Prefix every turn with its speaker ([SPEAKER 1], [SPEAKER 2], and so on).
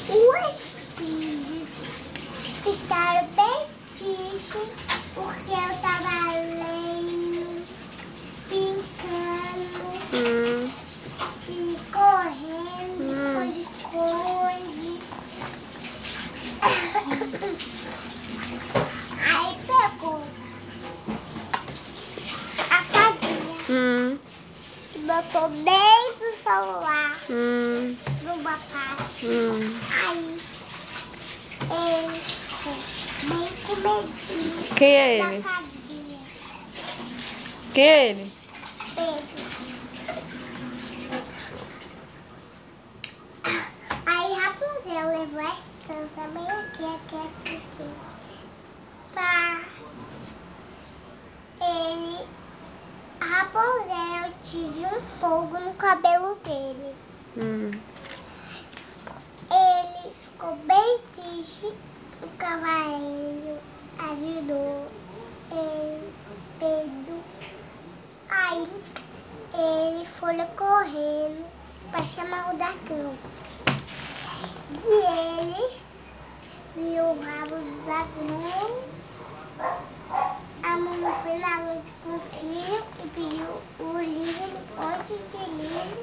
[SPEAKER 1] Os filhos ficaram bem tristes porque eu tava lendo, brincando e correndo, esconde-esconde. Aí pegou a fadinha e botou dentro do celular do papai. Aí ele ficou bem com medinho.
[SPEAKER 2] Quem é ele?
[SPEAKER 1] Da fadinha.
[SPEAKER 2] Quem é ele?
[SPEAKER 1] Pedro. Aí Rapunzel levou essa criança bem aqui. Pra ele. Rapunzel tive um fogo no cabelo dele. Ele ficou bem triste. O cavaleiro ajudou ele, Pedro. Aí ele foi correndo para chamar o dragão. E ele viu o rabo do dragão. A mamãe foi na noite com o filho e pediu o livro, um monte de livro.